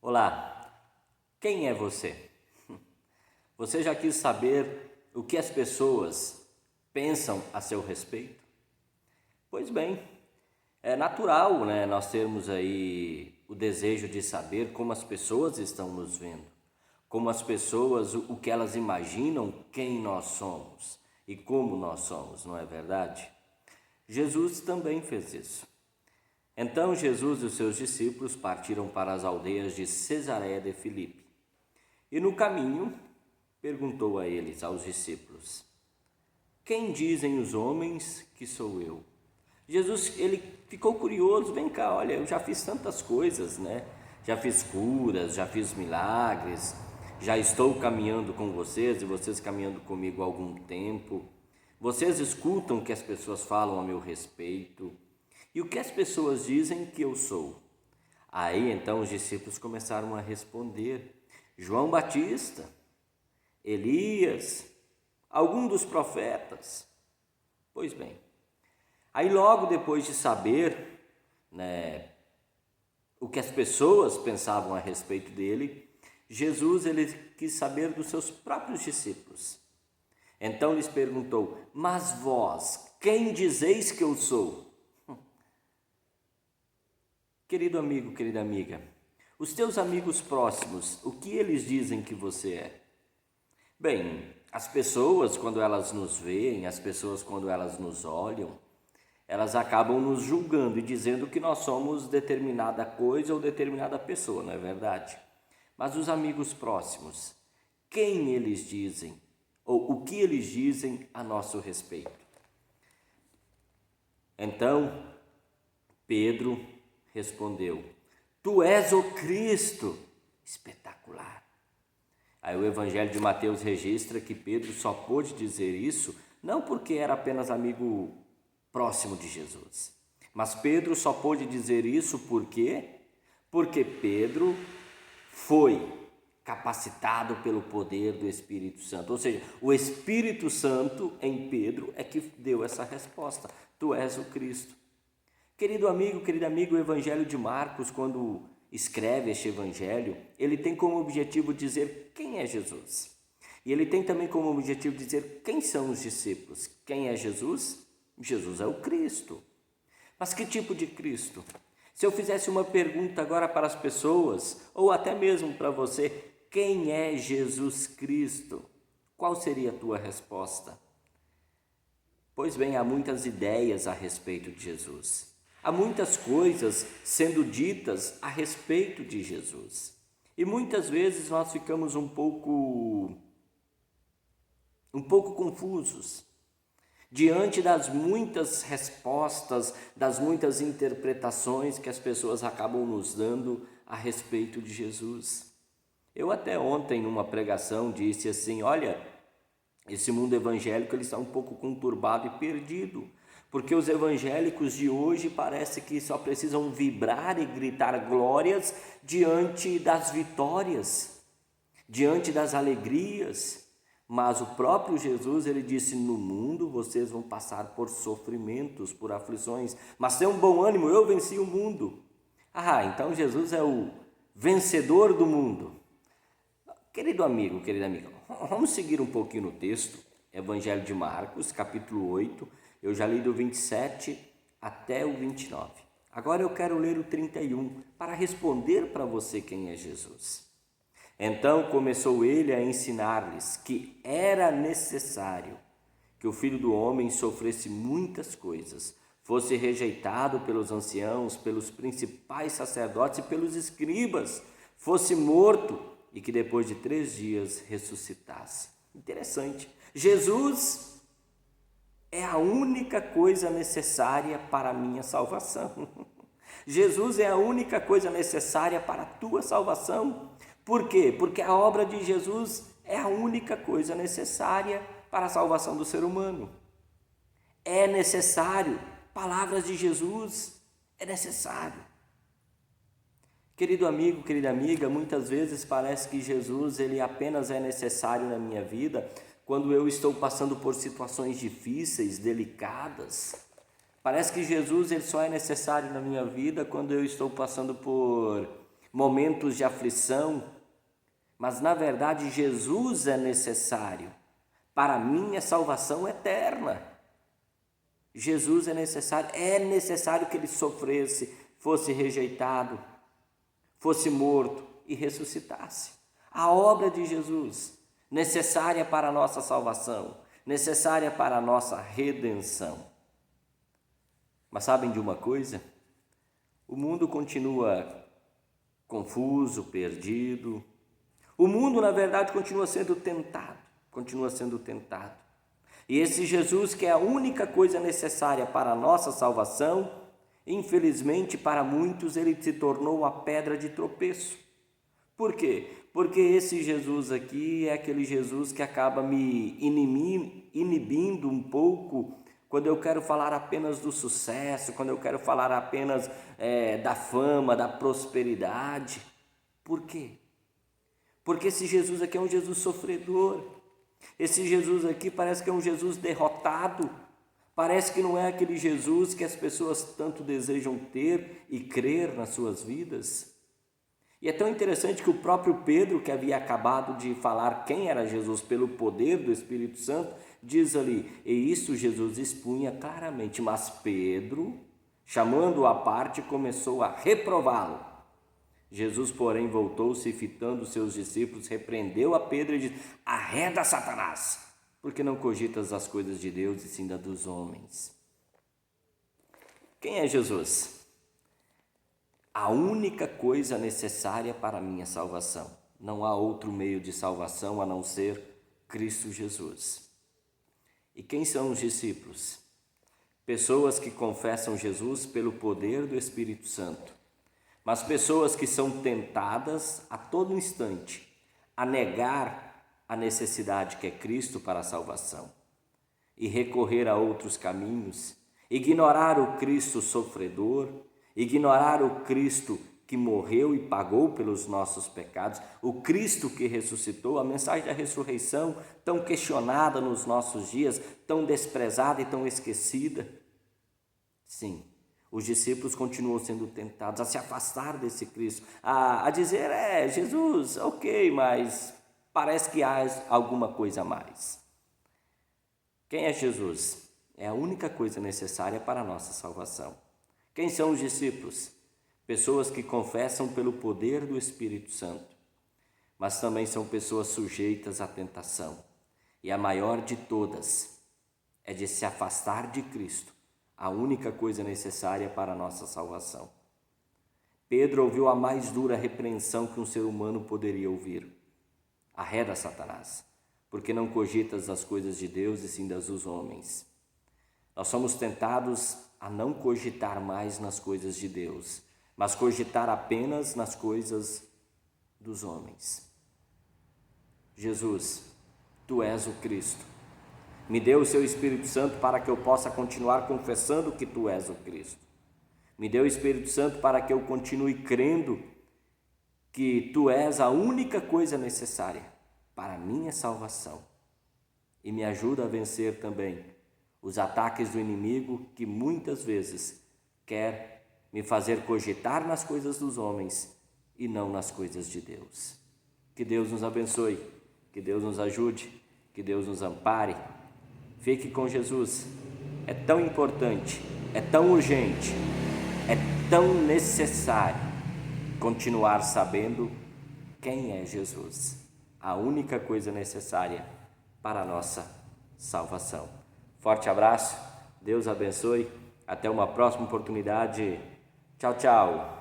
Olá, quem é você? Você já quis saber o que as pessoas pensam a seu respeito? Pois bem, é natural, né, nós termos aí o desejo de saber como as pessoas estão nos vendo, como as pessoas, o que elas imaginam quem nós somos e como nós somos, não é verdade? Jesus também fez isso. Então Jesus e os seus discípulos partiram para as aldeias de Cesareia de Filipe. E no caminho perguntou a eles, aos discípulos: quem dizem os homens que sou eu? Jesus, ele ficou curioso. Vem cá, olha, eu já fiz tantas coisas, né? Já fiz curas, já fiz milagres, já estou caminhando com vocês e vocês caminhando comigo há algum tempo. Vocês escutam o que as pessoas falam a meu respeito. E o que as pessoas dizem que eu sou? Aí então os discípulos começaram a responder: João Batista, Elias, algum dos profetas. Pois bem, aí logo depois de saber, né, o que as pessoas pensavam a respeito dele, Jesus ele quis saber dos seus próprios discípulos. Então lhes perguntou: mas vós, quem dizeis que eu sou? Querido amigo, querida amiga, os teus amigos próximos, o que eles dizem que você é? Bem, as pessoas quando elas nos veem, as pessoas quando elas nos olham, elas acabam nos julgando e dizendo que nós somos determinada coisa ou determinada pessoa, não é verdade? Mas os amigos próximos, quem eles dizem ou o que eles dizem a nosso respeito? Então, Pedro respondeu: tu és o Cristo. Espetacular. Aí o Evangelho de Mateus registra que Pedro só pôde dizer isso não porque era apenas amigo próximo de Jesus, mas Pedro só pôde dizer isso porque Pedro foi capacitado pelo poder do Espírito Santo. Ou seja, o Espírito Santo em Pedro é que deu essa resposta: tu és o Cristo. Querido amigo, querida amiga, o Evangelho de Marcos, quando escreve este Evangelho, ele tem como objetivo dizer quem é Jesus. E ele tem também como objetivo dizer quem são os discípulos. Quem é Jesus? Jesus é o Cristo. Mas que tipo de Cristo? Se eu fizesse uma pergunta agora para as pessoas, ou até mesmo para você, quem é Jesus Cristo? Qual seria a tua resposta? Pois bem, há muitas ideias a respeito de Jesus. Há muitas coisas sendo ditas a respeito de Jesus. E muitas vezes nós ficamos um pouco confusos diante das muitas respostas, das muitas interpretações que as pessoas acabam nos dando a respeito de Jesus. Eu até ontem, numa pregação, disse assim: olha, esse mundo evangélico ele está um pouco conturbado e perdido, porque os evangélicos de hoje parece que só precisam vibrar e gritar glórias diante das vitórias, diante das alegrias. Mas o próprio Jesus, ele disse: no mundo vocês vão passar por sofrimentos, por aflições, mas tenham bom ânimo, eu venci o mundo. Ah, então Jesus é o vencedor do mundo. Querido amigo, querida amiga, vamos seguir um pouquinho no texto, Evangelho de Marcos, capítulo 8, eu já li do 27 até o 29. Agora eu quero ler o 31 para responder para você quem é Jesus. Então começou ele a ensinar-lhes que era necessário que o Filho do Homem sofresse muitas coisas, fosse rejeitado pelos anciãos, pelos principais sacerdotes e pelos escribas, fosse morto e que depois de 3 dias ressuscitasse. Interessante. Jesus é a única coisa necessária para a minha salvação. Jesus é a única coisa necessária para a tua salvação. Por quê? Porque a obra de Jesus é a única coisa necessária para a salvação do ser humano. É necessário. Palavras de Jesus é necessário. Querido amigo, querida amiga, muitas vezes parece que Jesus ele apenas é necessário na minha vida quando eu estou passando por situações difíceis, delicadas. Parece que Jesus ele só é necessário na minha vida quando eu estou passando por momentos de aflição, mas na verdade Jesus é necessário para a minha salvação eterna. Jesus é necessário que ele sofresse, fosse rejeitado, fosse morto e ressuscitasse. A obra de Jesus, necessária para a nossa salvação, necessária para a nossa redenção. Mas sabem de uma coisa? O mundo continua confuso, perdido. O mundo, na verdade, continua sendo tentado. E esse Jesus, que é a única coisa necessária para a nossa salvação, infelizmente, para muitos, ele se tornou a pedra de tropeço. Por quê? Porque esse Jesus aqui é aquele Jesus que acaba me inibindo um pouco quando eu quero falar apenas do sucesso, quando eu quero falar apenas da fama, da prosperidade. Por quê? Porque esse Jesus aqui é um Jesus sofredor. Esse Jesus aqui parece que é um Jesus derrotado. Parece que não é aquele Jesus que as pessoas tanto desejam ter e crer nas suas vidas. E é tão interessante que o próprio Pedro, que havia acabado de falar quem era Jesus pelo poder do Espírito Santo, diz ali, e isso Jesus expunha claramente, mas Pedro, chamando-o à parte, começou a reprová-lo. Jesus, porém, voltou-se e, fitando seus discípulos, repreendeu a Pedro e disse, arreda, Satanás, porque não cogitas as coisas de Deus e sim das dos homens. Quem é Jesus? A única coisa necessária para a minha salvação. Não há outro meio de salvação a não ser Cristo Jesus. E quem são os discípulos? Pessoas que confessam Jesus pelo poder do Espírito Santo, mas pessoas que são tentadas a todo instante a negar a necessidade que é Cristo para a salvação e recorrer a outros caminhos, ignorar o Cristo sofredor, ignorar o Cristo que morreu e pagou pelos nossos pecados, o Cristo que ressuscitou, a mensagem da ressurreição tão questionada nos nossos dias, tão desprezada e tão esquecida. Sim, os discípulos continuam sendo tentados a se afastar desse Cristo, a dizer, Jesus, ok, mas parece que há alguma coisa a mais. Quem é Jesus? É a única coisa necessária para a nossa salvação. Quem são os discípulos? Pessoas que confessam pelo poder do Espírito Santo, mas também são pessoas sujeitas à tentação. E a maior de todas é de se afastar de Cristo, a única coisa necessária para a nossa salvação. Pedro ouviu a mais dura repreensão que um ser humano poderia ouvir. Arreda, Satanás, porque não cogitas as coisas de Deus e sim das dos homens. Nós somos tentados a não cogitar mais nas coisas de Deus, mas cogitar apenas nas coisas dos homens. Jesus, Tu és o Cristo. Me dê o Seu Espírito Santo para que eu possa continuar confessando que Tu és o Cristo. Me dê o Espírito Santo para que eu continue crendo que Tu és a única coisa necessária para a minha salvação. E me ajuda a vencer também os ataques do inimigo que muitas vezes quer me fazer cogitar nas coisas dos homens e não nas coisas de Deus. Que Deus nos abençoe, que Deus nos ajude, que Deus nos ampare. Fique com Jesus. É tão importante, é tão urgente, é tão necessário continuar sabendo quem é Jesus, a única coisa necessária para a nossa salvação. Forte abraço, Deus abençoe, até uma próxima oportunidade. Tchau, tchau.